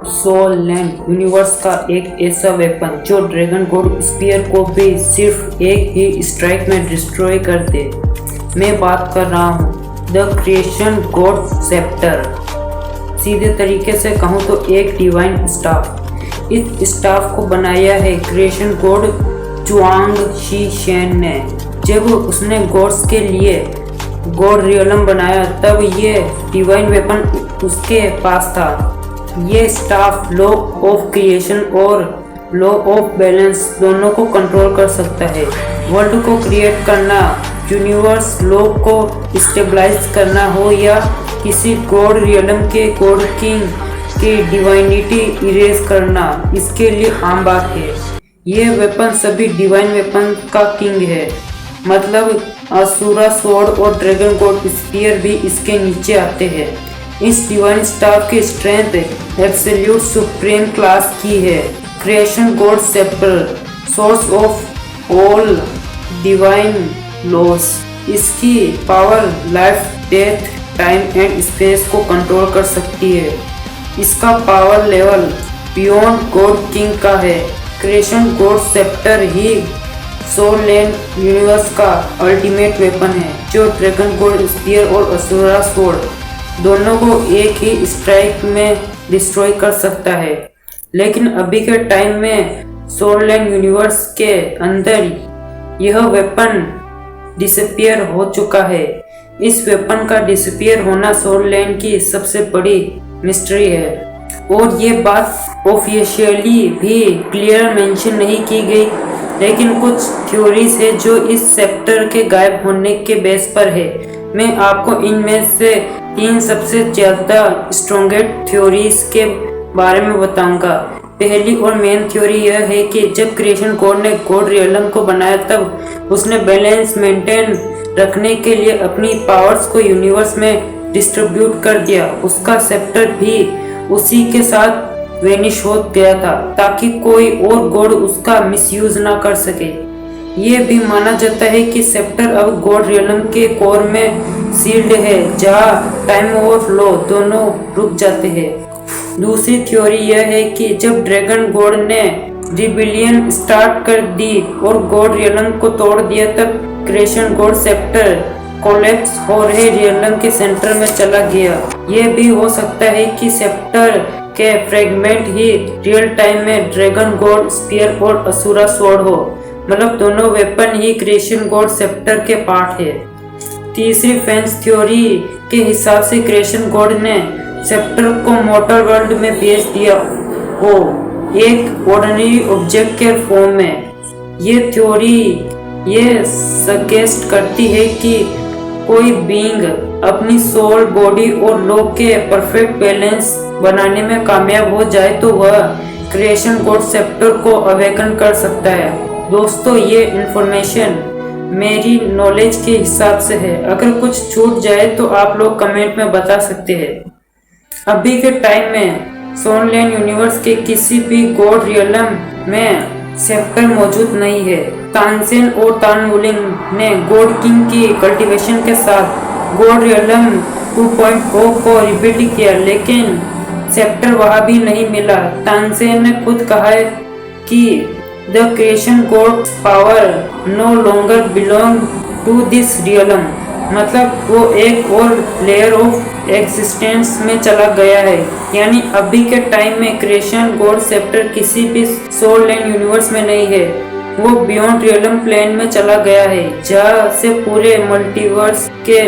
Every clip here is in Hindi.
सोल लैंड यूनिवर्स का एक ऐसा वेपन जो ड्रैगन गॉड स्पीयर को भी सिर्फ एक ही स्ट्राइक में डिस्ट्रॉय कर दे। मैं बात कर रहा हूँ द क्रिएशन गॉड सेप्टर। सीधे तरीके से कहूँ तो एक डिवाइन स्टाफ। इस स्टाफ को बनाया है creation God Chwang she Shane ने। जब उसने गॉड्स के लिए गॉड रियलम बनाया तब ये डिवाइन वेपन उसके पास था। ये स्टाफ लॉ ऑफ क्रिएशन और लॉ ऑफ बैलेंस दोनों को कंट्रोल कर सकता है। वर्ल्ड को क्रिएट करना, यूनिवर्स लॉ को स्टेबलाइज करना हो या किसी गॉड रियलम के गॉड किंग की डिवाइनिटी इरेज करना, इसके लिए आम बात है। ये वेपन सभी डिवाइन वेपन का किंग है, मतलब असुरा स्वॉर्ड और ड्रैगन गॉड स्पीयर भी इसके नीचे आते हैं। इस डिवाइन स्टाफ की स्ट्रेंथ एब्सोल्यूट सुप्रीम क्लास की है। Creation god sceptre, source of all divine laws. इसकी power life, death, time and space को कंट्रोल कर सकती है। इसका power level beyond god king का है। क्रिएशन गॉड सेप्टर ही सोल लैंड यूनिवर्स का अल्टीमेट वेपन है जो ड्रैगन गॉड स्पीयर और असुरा स्वॉर्ड दोनों को एक ही स्ट्राइक में डिस्ट्रॉय कर सकता है। लेकिन अभी के टाइम में सोल लैंड यूनिवर्स के अंदर यह वेपन डिसअपियर हो चुका है। इस वेपन का डिसअपियर होना सोल लैंड की सबसे बड़ी मिस्ट्री है और ये बात ऑफिशियली भी क्लियर मेंशन नहीं की गई, लेकिन कुछ थ्योरीज है जो इस सेप्टर के गायब होने के बेस पर है। मैं आपको इनमें से 3 सबसे ज़्यादा स्ट्रॉन्गेस्ट थ्योरीज के बारे में बताऊंगा। पहली और मेन थ्योरी यह है कि जब क्रिएशन गॉड ने गॉड रियलम को बनाया तब उसने बैलेंस मेंटेन रखने के लिए अपनी पावर्स को यूनिवर्स में डिस्ट्रीब्यूट कर दिया। उसका सेप्टर भी उसी के साथ वेनिश हो गया था ताकि कोई और गॉड उसका मिसयूज ना कर सके। ये भी माना जाता है कि सेप्टर अब गॉड रियलम के कोर में सील्ड है जहाँ टाइम और फ्लो दोनों रुक जाते हैं। दूसरी थ्योरी यह है कि जब ड्रैगन गॉड ने रिबिलियन स्टार्ट कर दी और गॉड रियलम को तोड़ दिया तब क्रिएशन गॉड सेप्टर कोलैप्स हो रहे रियलम के सेंटर में चला गया। यह भी हो सकता है कि सेप्टर के फ्रेगमेंट ही रियल टाइम में ड्रैगन गॉड स्पीयर और असुरा स्वॉर्ड हो, मतलब दोनों वेपन ही क्रिएशन गॉड सेप्टर के पार्ट है। तीसरी फैंस थ्योरी के हिसाब से क्रिएशन गॉड ने सेप्टर को मोटर वर्ल्ड में भेज दिया हो एक ऑर्डिनरी ऑब्जेक्ट के फॉर्म में। ये थ्योरी ये सजेस्ट करती है कि कोई बीइंग अपनी सोल, बॉडी और लॉ के परफेक्ट बैलेंस बनाने में कामयाब हो जाए तो वह क्रिएशन गॉड सेप्टर को अवेकन कर सकता है। दोस्तों, ये इंफॉर्मेशन मेरी नॉलेज के हिसाब से है। अगर कुछ छूट जाए तो आप लोग कमेंट में बता सकते हैं। अभी के टाइम में सोल लैंड यूनिवर्स के किसी भी गॉड रियलम में सेप्टर मौजूद नहीं है। तानसेन और तानवुलिंग ने गॉड किंग की कल्टीवेशन के साथ गॉड रियलम 2.0 को रिबिल्ड किया, लेकिन सेप्टर वहां भी नहीं मिला। तानसेन ने खुद कहा है कि the creation god power no longer belong to this realm, मतलब वो एक और लेयर ऑफ एग्जिस्टेंस में चला गया है। यानी अभी के टाइम में क्रिएशन गॉड सेप्टर किसी भी सोल लैंड यूनिवर्स में नहीं है, वो बियॉन्ड रियलम प्लेन में चला गया है जहाँ से पूरे मल्टीवर्स के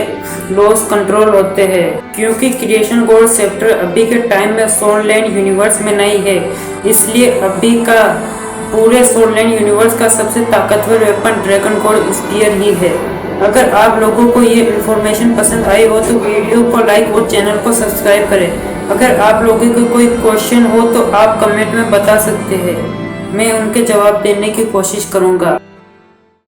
लॉस कंट्रोल होते हैं। क्योंकि क्रिएशन गॉड सेप्टर अभी के टाइम में सोल लैंड यूनिवर्स में नहीं है, इसलिए अभी का पूरे सोल लैंड यूनिवर्स का सबसे ताकतवर वेपन ड्रैगन गॉड स्पीयर ही है। अगर आप लोगों को ये इन्फॉर्मेशन पसंद आई हो तो वीडियो को लाइक और चैनल को सब्सक्राइब करें। अगर आप लोगों को कोई क्वेश्चन हो तो आप कमेंट में बता सकते हैं, मैं उनके जवाब देने की कोशिश करूँगा।